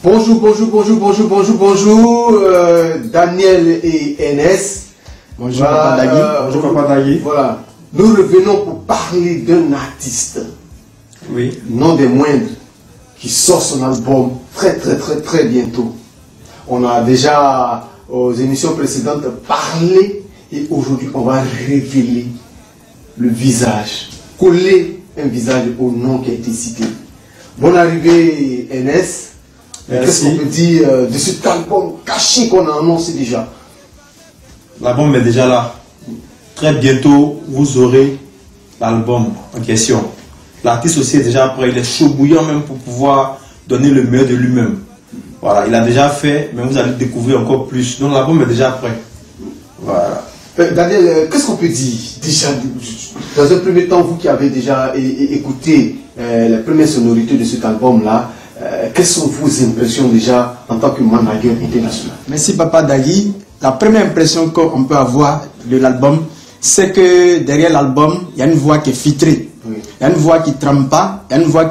Bonjour, Daniel et NS. Bonjour Papa Dagui. Bonjour Papa Dagui. Voilà, nous revenons pour parler d'un artiste, oui, non des moindres, qui sort son album très bientôt. On a déjà aux émissions précédentes parlé et aujourd'hui on va révéler le visage, coller un visage au nom qui a été cité. Bonne arrivée NS. Qu'est-ce qu'on peut dire de cet album caché qu'on a annoncé déjà? L'album est déjà là. Très bientôt, vous aurez l'album en question. L'artiste aussi est déjà prêt. Il est chaud bouillant même pour pouvoir donner le meilleur de lui-même. Voilà, il a déjà fait, mais vous allez découvrir encore plus. Donc l'album est déjà prêt. Voilà. Daniel, qu'est-ce qu'on peut dire déjà dans un premier temps, vous qui avez déjà écouté les premières sonorités de cet album-là, quelles sont vos impressions déjà en tant que manager international? Merci Papa Dagui. La première impression qu'on peut avoir de l'album, c'est que derrière l'album, il y a une voix qui est filtrée. Oui. Il y a une voix qui ne trempe pas, il y a une voix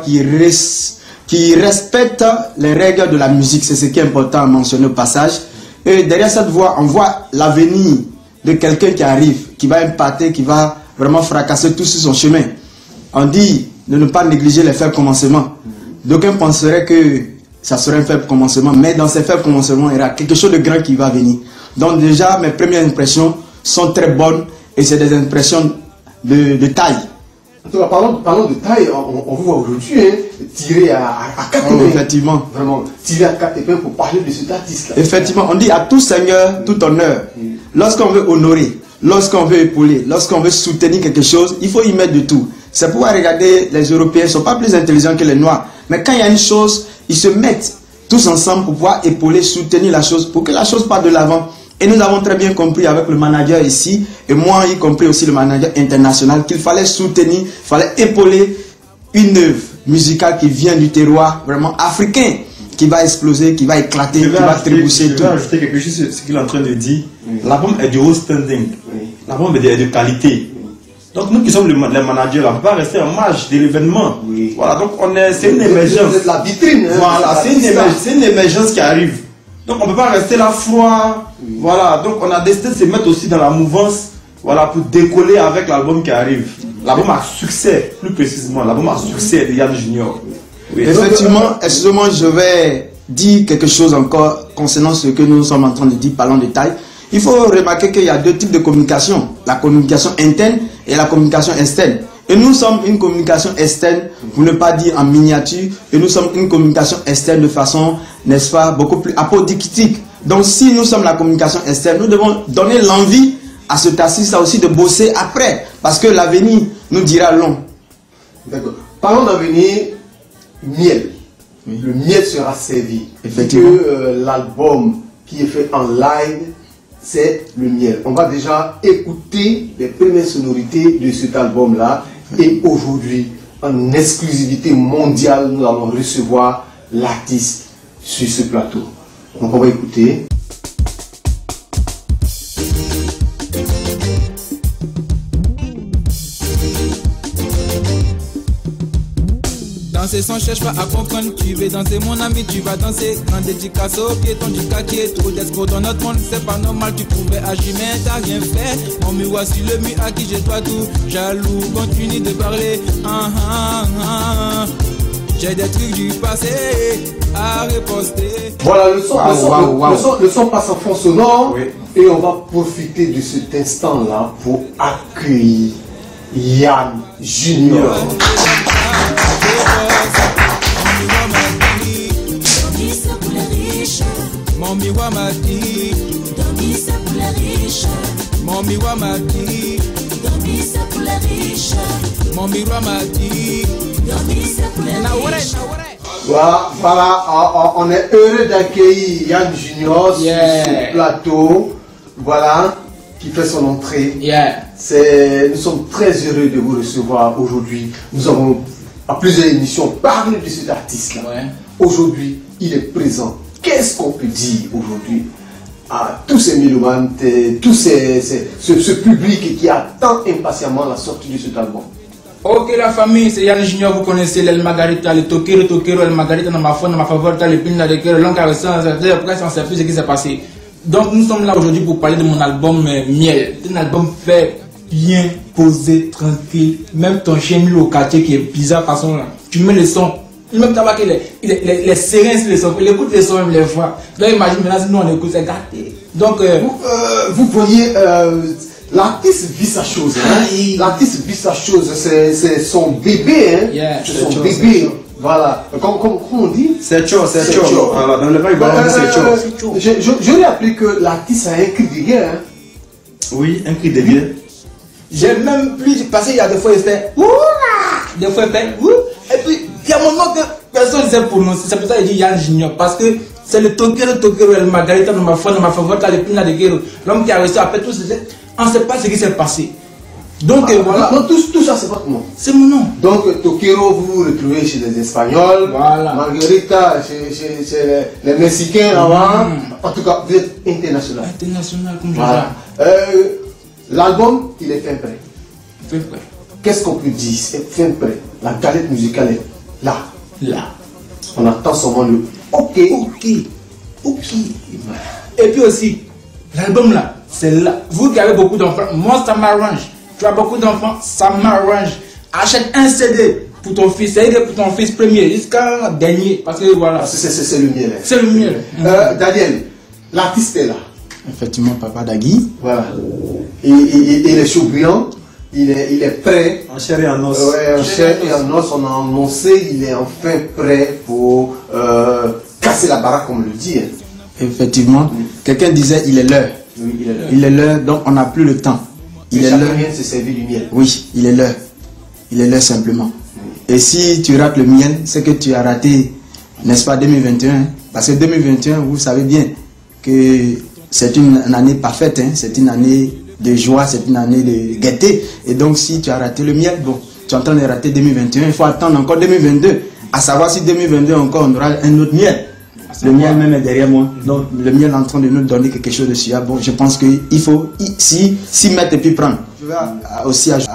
qui respecte les règles de la musique. C'est ce qui est important à mentionner au passage. Et derrière cette voix, on voit l'avenir de quelqu'un qui arrive, qui va impacter, qui va vraiment fracasser tout sur son chemin. On dit de ne pas négliger les faibles commencements. D'aucuns penseraient que ça serait un faible commencement, mais dans ces faibles commencements, il y aura quelque chose de grand qui va venir. Donc déjà, mes premières impressions sont très bonnes et c'est des impressions de taille. Parlons de taille, on vous voit aujourd'hui tirer à 4 épingles. Effectivement. Vraiment, tirer à 4 épingles pour parler de cet artiste-là. Effectivement, on dit à tout seigneur, tout honneur. Lorsqu'on veut honorer, lorsqu'on veut épauler, lorsqu'on veut soutenir quelque chose, il faut y mettre de tout. C'est pourquoi regarder les Européens ne sont pas plus intelligents que les Noirs. Mais quand il y a une chose, ils se mettent tous ensemble pour pouvoir épauler, soutenir la chose, pour que la chose parte de l'avant. Et nous avons très bien compris avec le manager ici, et moi y compris aussi le manager international, qu'il fallait soutenir, il fallait épauler une œuvre musicale qui vient du terroir vraiment africain, qui va exploser, qui va éclater, qui va trébousser tout. Je vais ajouter quelque chose sur ce qu'il est en train de dire. L'album est de haut standing. L'album est de qualité. Donc nous qui sommes les managers, on ne peut pas rester en marge de l'événement. Oui. Voilà, donc c'est une émergence. Vous êtes la vitrine. Voilà, c'est une émergence qui arrive. Donc on ne peut pas rester là froid. Oui. Voilà, donc on a décidé de se mettre aussi dans la mouvance, voilà, pour décoller avec l'album qui arrive. L'album à succès, plus précisément, l'album à succès de Yann Junior. Oui. Effectivement, excusez-moi, je vais dire quelque chose encore concernant ce que nous sommes en train de dire, parlons de taille. Il faut remarquer qu'il y a deux types de communication, la communication interne et la communication externe. Et nous sommes une communication externe, pour ne pas dire en miniature, et nous sommes une communication externe de façon, n'est-ce pas, beaucoup plus apodictique. Donc si nous sommes la communication externe, nous devons donner l'envie à cet artiste aussi de bosser après, parce que l'avenir nous dira long. D'accord. Parlons d'avenir, miel. Oui. Le miel sera servi. Effectivement. L'album qui est fait en live, c'est le miel. On va déjà écouter les premières sonorités de cet album-là. Et aujourd'hui, en exclusivité mondiale, nous allons recevoir l'artiste sur ce plateau. Donc on va écouter. Danser sans cherche pas à comprendre, tu veux danser mon ami, tu vas danser. Quand dédicace au piéton du quartier, trop d'escrocs dans notre monde, c'est pas normal, tu pouvais agir mais t'as rien fait. On me voit sur le mur à qui j'ai toi tout, jaloux, continue de parler. J'ai des trucs du passé à reposter. Voilà, le son passe en fond sonore, oui. Et on va profiter de cet instant-là pour accueillir Yann Junior. Mon miroir m'a dit, dormir c'est pour les riches. Mon miroir m'a dit, dormir c'est pour les riches. Mon miroir m'a dit, dormir c'est pour les riches. Voilà, on est heureux d'accueillir Yann Junior sur ce plateau. Voilà, qui fait son entrée. Nous sommes très heureux de vous recevoir aujourd'hui. Nous avons à plusieurs émissions parlé de cet artiste-là. Aujourd'hui, il est présent. Qu'est-ce qu'on peut dire aujourd'hui à tous ces mélomanes, ce public qui attend impatiemment la sortie de cet album? Ok la famille, c'est Yann Junior, vous connaissez l'El Margarita, le Tokero, El Margarita dans ma favorite, le Pina de Kero, l'oncle Caressant, pourquoi on ne sait plus ce qui s'est passé. Donc nous sommes là aujourd'hui pour parler de mon album Miel. C'est un album fait bien, posé, tranquille. Même ton chien mis au quartier qui est bizarre façon là. Tu mets le son. Même t'as marqué les sérins sur les sons. Il écoute les sons même les fois. Donc imagine maintenant si nous on écoute, c'est gâté. Donc vous voyez, l'artiste vit sa chose. Hein? L'artiste vit sa chose. C'est son bébé. Hein? Yeah, c'est son bébé. Voilà. Comme on dit. C'est chaud. Voilà. Dans le vrai, c'est chaud. J'aurais appris que l'artiste a un cri de guerre. Hein? Oui, un cri de guerre. J'ai même plus passé, il y a des fois il fait ouah, des fois il fait ouh, et puis il y a un moment que personne ne sait prononcer. C'est pour ça qu'il dit Yann Junior, parce que c'est le Tokero, El Margarita, dans ma favorite, le Pina de Kero, l'homme qui a reçu après tout, on ne sait pas ce qui s'est passé. Donc voilà. Donc tout ça c'est votre nom. C'est mon nom. Donc Tokero vous vous retrouvez chez les Espagnols. Voilà. Margarita chez les Mexicains là-bas. En tout cas, vous êtes international. International comme voilà. L'album, il est fin prêt. Fin prêt. Qu'est-ce qu'on peut dire? C'est fin prêt. La galette musicale est là. Là. On attend seulement le OK. Et puis aussi, l'album là, c'est là. Vous qui avez beaucoup d'enfants, moi ça m'arrange. Tu as beaucoup d'enfants, ça m'arrange. Achète un CD pour ton fils, c'est pour ton fils premier jusqu'à dernier. Parce que voilà. C'est le miel. C'est le miel. Daniel, l'artiste est là. Effectivement, Papa Dagui. Voilà. Il est chaud brillant. Il est prêt. En chair et en os. Ouais, en chair et en os, on a annoncé, il est enfin prêt pour casser la baraque, comme on le dit. Effectivement. Quelqu'un disait, il est l'heure. Oui, il est l'heure. Il est l'heure, donc on n'a plus le temps. Il est l'heure. Vient de se servir du miel. Oui, il est l'heure. Il est l'heure simplement. Et si tu rates le miel, c'est que tu as raté, n'est-ce pas, 2021. Parce que 2021, vous savez bien que c'est une année parfaite, hein? C'est une année de joie, c'est une année de gaieté. Et donc si tu as raté le miel, bon, tu es en train de rater 2021, il faut attendre encore 2022. À savoir si 2022 encore on aura un autre miel. Le miel même est derrière moi. Donc le miel est en train de nous donner quelque chose de suave. Bon, je pense qu'il faut s'y mettre et puis prendre. Je vais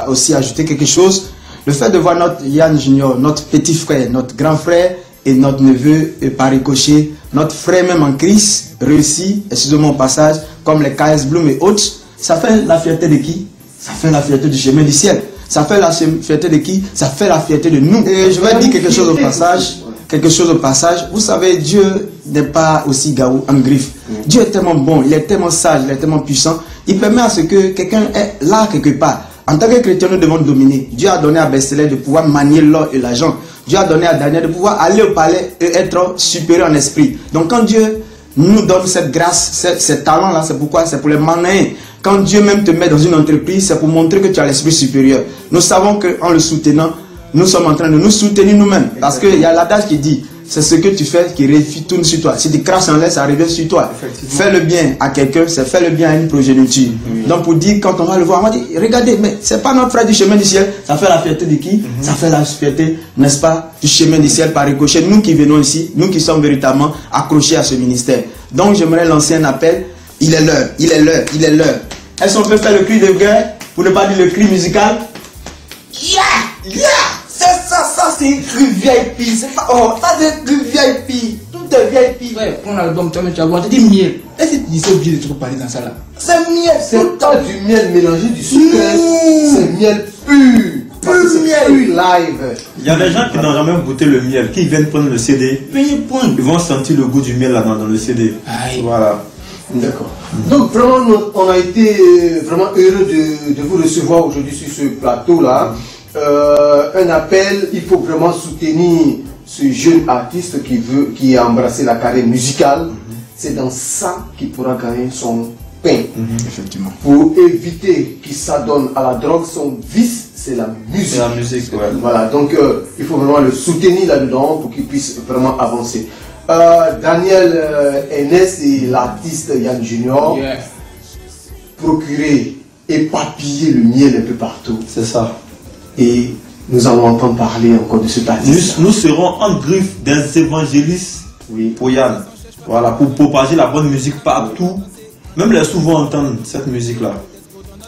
aussi ajouter quelque chose. Le fait de voir notre Yann Junior, notre petit frère, notre grand frère et notre neveu par ricochet, notre frère même en crise, réussi, excusez-moi au passage, comme les KS Bloom et autres, ça fait la fierté de qui? Ça fait la fierté du chemin du ciel. Ça fait la fierté de qui? Ça fait la fierté de nous. Et je vais dire quelque chose au passage. Quelque chose au passage. Vous savez, Dieu n'est pas aussi gaou en griffe. Dieu est tellement bon, il est tellement sage, il est tellement puissant. Il permet à ce que quelqu'un est là quelque part. En tant que chrétien, nous devons dominer. Dieu a donné à Besséler de pouvoir manier l'or et l'argent. Dieu a donné à Daniel de pouvoir aller au palais et être supérieur en esprit. Donc quand Dieu nous donne cette grâce, ces talents-là, c'est pourquoi? C'est pour les manier. Quand Dieu même te met dans une entreprise, c'est pour montrer que tu as l'esprit supérieur. Nous savons qu'en le soutenant, nous sommes en train de nous soutenir nous-mêmes. Parce qu'il y a l'adage qui dit, c'est ce que tu fais qui retourne sur toi. Si tu craches en l'air, ça revient sur toi. Fais le bien à quelqu'un, c'est faire le bien à une progéniture. Donc pour dire, quand on va le voir, on va dire, regardez, mais c'est pas notre frère du chemin du ciel. Ça fait la fierté de qui? Ça fait la fierté, n'est-ce pas, du chemin du ciel par ricochet. Nous qui venons ici, nous qui sommes véritablement accrochés à ce ministère. Donc j'aimerais lancer un appel. Il est l'heure, il est l'heure, il est l'heure. Est-ce qu'on peut faire le cri de guerre, pour ne pas dire le cri musical? Yeah! Yeah! Ça c'est une cri VIP, c'est pas... Oh, ça c'est une cri VIP. Tout est VIP. Ouais, prends l'album, tu vas voir, tu dis miel. Est-ce que tu dis c'est obligé de trop parler dans ça là? C'est miel, c'est pas du miel mélangé du sucre. C'est miel pur. Pur live. Il y a des gens qui n'ont jamais goûté le miel, qui viennent prendre le CD. Ils vont sentir le goût du miel là dans le CD. Aïe. Voilà. D'accord. Donc vraiment, on a été vraiment heureux de vous recevoir aujourd'hui sur ce plateau-là. Un appel, il faut vraiment soutenir ce jeune artiste qui a embrassé la carrière musicale. C'est dans ça qu'il pourra gagner son pain. Effectivement. Pour éviter qu'il s'adonne à la drogue, son vice, c'est la musique. C'est la musique, ouais. Voilà, donc il faut vraiment le soutenir là-dedans pour qu'il puisse vraiment avancer. Daniel Ernest et l'artiste Yann Junior, procurer, éparpiller le miel un peu partout. C'est ça. Et nous allons entendre parler encore de cet artiste. Nous serons en griffe des évangélistes pour Yann. Voilà, pour propager la bonne musique partout. Même les souvent entendre cette musique-là.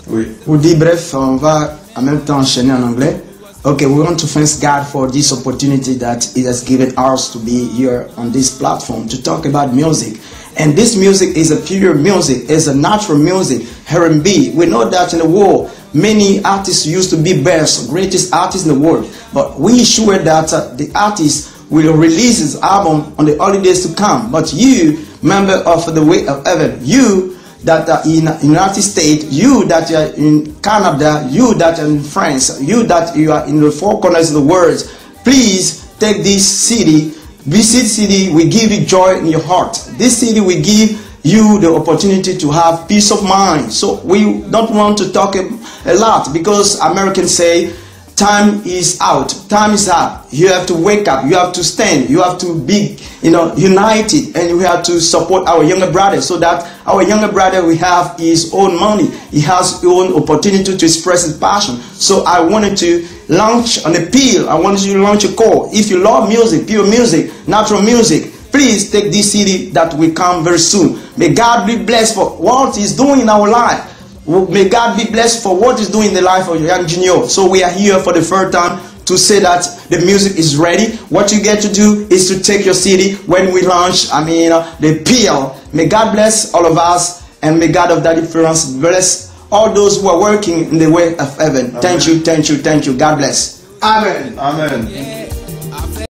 Oui. Pour dire bref, on va en même temps enchaîner en anglais. Okay, we want to thank God for this opportunity that He has given us to be here on this platform to talk about music. And this music is a pure music, is a natural music, R&B. We know that in the world, many artists used to be best, greatest artists in the world. But we sure that the artist will release his album on the holidays to come. But you, member of the Way of Heaven, you that are in United States, you that are in Canada, you that are in France, you that you are in the four corners of the world, please take this CD. This CD will give you joy in your heart. This CD will give you the opportunity to have peace of mind. So we don't want to talk a lot because Americans say time is out, time is up. You have to wake up, you have to stand, you have to be united, and we have to support our younger brother so that our younger brother will have his own money, he has his own opportunity to express his passion. So I wanted to launch an appeal, I wanted to launch a call. If you love music, pure music, natural music, please take this CD that will come very soon. May God be blessed for what He's doing in our life. May God be blessed for what He's doing in the life of young Junior. So we are here for the third time to say that the music is ready. What you get to do is to take your CD when we launch, the appeal. May God bless all of us, and may God of that difference bless all those who are working in the Way of Heaven. Amen. Thank you, thank you, thank you. God bless. Amen. Amen.